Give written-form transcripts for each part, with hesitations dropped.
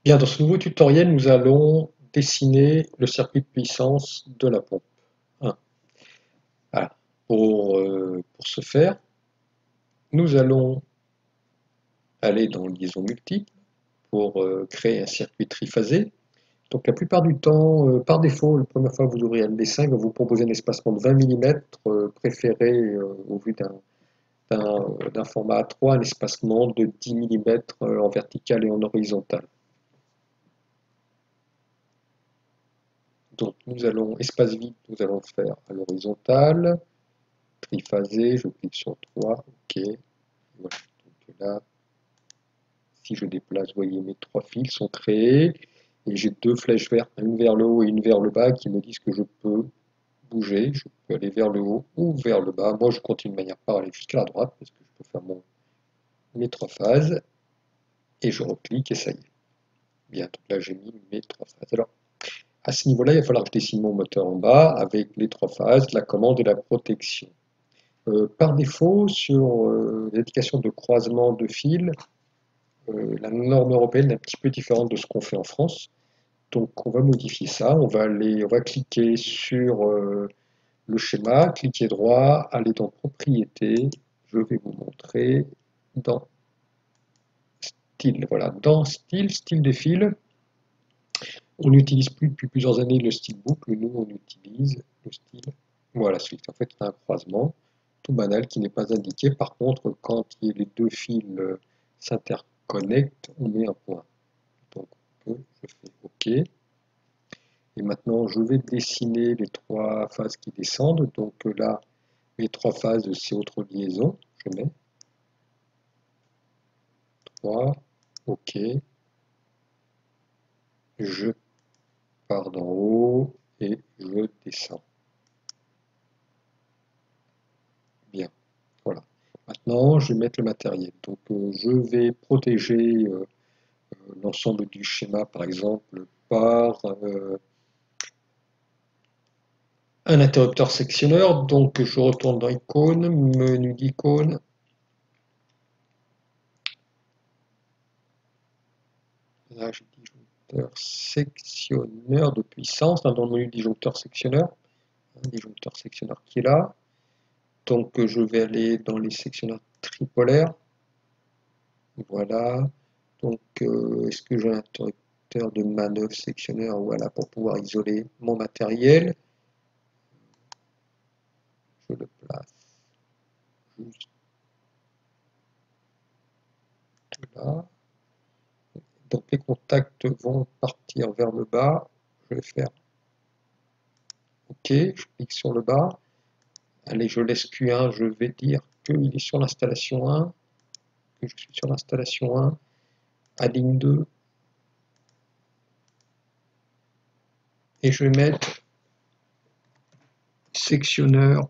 Bien, dans ce nouveau tutoriel, nous allons dessiner le circuit de puissance de la pompe 1. Voilà. Pour ce faire, nous allons aller dans liaison multiple pour créer un circuit triphasé. Donc la plupart du temps, par défaut, la première fois que vous ouvrez un dessin, il va vous proposer un espacement de 20 mm, préféré au vu d'un format A3, un espacement de 10 mm en vertical et en horizontal. Donc nous allons, espace vide, nous allons faire à l'horizontale, triphasé, je clique sur 3, ok. Voilà. Donc là, si je déplace, vous voyez, mes trois fils sont créés, et j'ai deux flèches vertes, une vers le haut et une vers le bas, qui me disent que je peux bouger, je peux aller vers le haut ou vers le bas. Moi, je continue de manière parallèle jusqu'à la droite, parce que je peux faire mes trois phases, et je reclique, et ça y est. Bien, donc là, j'ai mis mes trois phases. Alors, à ce niveau-là, il va falloir que je dessine mon moteur en bas, avec les trois phases, la commande et la protection. Par défaut, sur les indications de croisement de fils, la norme européenne est un petit peu différente de ce qu'on fait en France. Donc on va modifier ça, on va cliquer sur le schéma, cliquer droit, aller dans Propriétés, je vais vous montrer dans Style. Voilà, dans Style des fils, on n'utilise plus depuis plusieurs années le style boucle, nous on utilise le style, voilà, celui qui en fait c'est un croisement tout banal qui n'est pas indiqué. Par contre, quand les deux fils s'interconnectent, on met un point. Donc je fais OK. Et maintenant, je vais dessiner les trois phases qui descendent. Donc là, mes trois phases, c'est autre liaison. Je mets 3, OK. Je pars d'en haut et je descends. Bien, voilà. Maintenant, je vais mettre le matériel. Donc je vais protéger l'ensemble du schéma, par exemple, par un interrupteur sectionneur. Donc je retourne dans Icône, menu d'icône. Là, j'ai disjoncteur sectionneur de puissance, dans le menu disjoncteur sectionneur. Un disjoncteur sectionneur qui est là. Donc je vais aller dans les sectionneurs tripolaires. Voilà. Donc est-ce que j'ai un interrupteur de manœuvre sectionneur? Voilà, pour pouvoir isoler mon matériel. Je le place juste là. Donc les contacts vont partir vers le bas. Je vais faire OK, je clique sur le bas. Allez, je laisse Q1, je vais dire qu'il est sur l'installation 1, que je suis sur l'installation 1, à ligne 2, et je vais mettre sectionneur,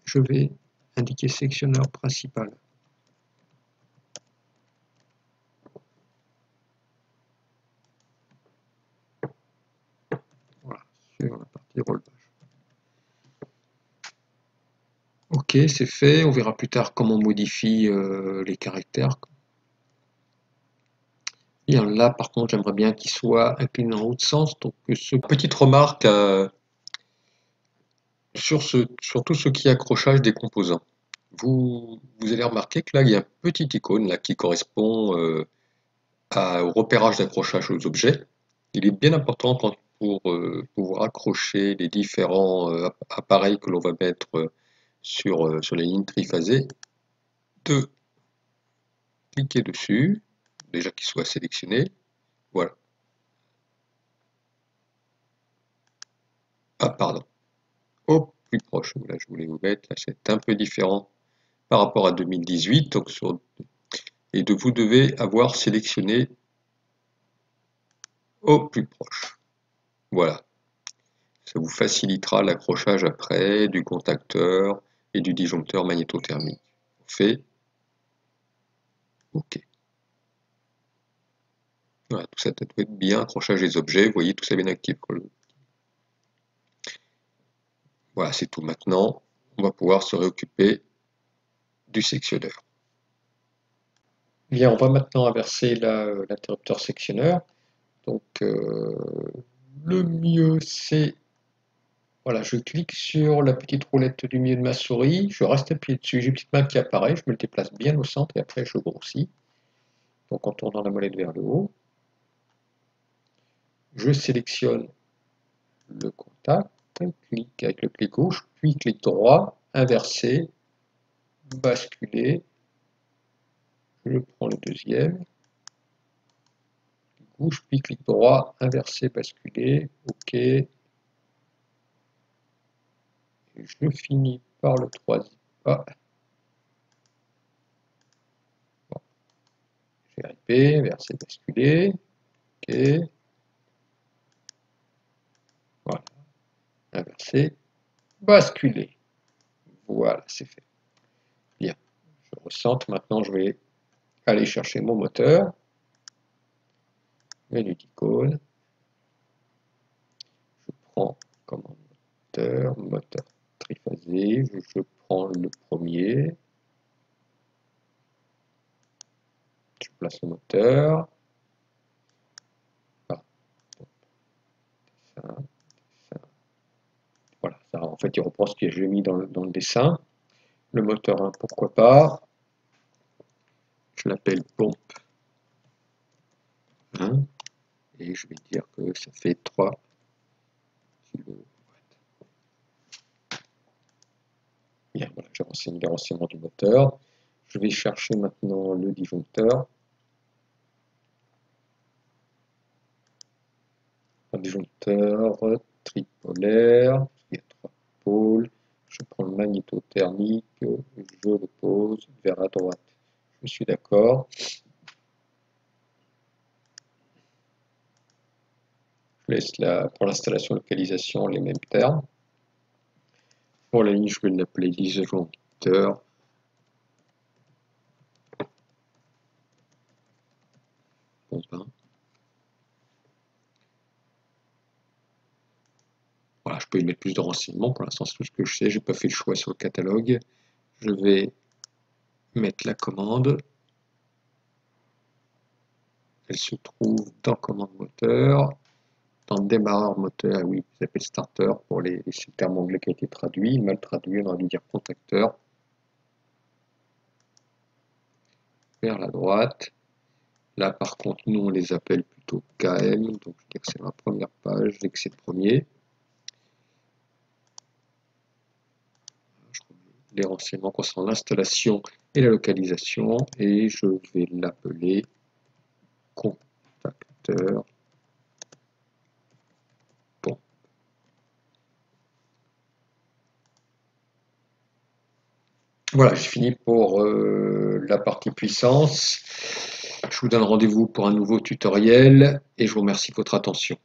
je vais indiquer sectionneur principal. Voilà, sur la partie relevage. Ok, c'est fait, on verra plus tard comment on modifie les caractères. Et là, par contre, j'aimerais bien qu'il soit incliné dans l'autre sens. Donc, petite remarque sur tout ce qui est accrochage des composants. Vous allez remarquer que là, il y a une petite icône là, qui correspond au repérage d'accrochage aux objets. Il est bien important pour pouvoir accrocher les différents appareils que l'on va mettre sur les lignes triphasées, de cliquer dessus, déjà qu'il soit sélectionné. Voilà. Ah, pardon. Au plus proche. Là, je voulais vous mettre. Là, c'est un peu différent par rapport à 2018. Donc et vous devez avoir sélectionné au plus proche. Voilà. Ça vous facilitera l'accrochage après du contacteur et du disjoncteur magnétothermique. On fait OK. Voilà, tout ça doit être bien, accrochage des objets, vous voyez, tout ça bien actif. Voilà, c'est tout. Maintenant, on va pouvoir se réoccuper du sectionneur. Bien, on va maintenant inverser l'interrupteur sectionneur. Donc le mieux c'est, voilà, je clique sur la petite roulette du milieu de ma souris, je reste appuyé dessus, j'ai une petite map qui apparaît, je me le déplace bien au centre et après je grossis. Donc en tournant la molette vers le haut, je sélectionne le contact, clic avec le clic gauche, puis clic droit, inverser, basculer, je prends le deuxième, clic gauche, puis clic droit, inverser, basculer, OK, et je finis par le troisième. Ah. Bon. J'ai RP, inverser, basculer, OK, voilà, inverser, basculer, voilà, c'est fait. Bien, je recentre, maintenant je vais aller chercher mon moteur, menu d'icône, je prends commande moteur triphasé, je prends le premier, je place le moteur, ah, ça, voilà, ça, en fait il reprend ce que j'ai mis dans le dessin, le moteur 1 pourquoi pas, je l'appelle pompe 1, et je vais dire que ça fait 3 kW. Bien, voilà, j'ai renseigné les renseignements du moteur. Je vais chercher maintenant le disjoncteur. Un disjoncteur tripolaire, il y a 3 pôles. Je prends le magnétothermique, je le pose vers la droite. Je suis d'accord. Je laisse pour l'installation localisation les mêmes termes. Pour la ligne, je vais l'appeler disjoncteur. Voilà, je peux y mettre plus de renseignements. Pour l'instant, c'est tout ce que je sais. Je n'ai pas fait le choix sur le catalogue. Je vais mettre la commande. Elle se trouve dans commande moteur. Dans démarreur moteur, oui, ça s'appelle starter pour les termes anglais qui a été traduit. Mal traduit, on aurait dû dire contacteur. Vers la droite. Là, par contre, nous, on les appelle plutôt KM. Donc, je dis que c'est la première page, dès que c'est le premier. Je remets les renseignements concernant l'installation et la localisation. Et je vais l'appeler contacteur. Voilà, j'ai fini pour la partie puissance. Je vous donne rendez-vous pour un nouveau tutoriel et je vous remercie de votre attention.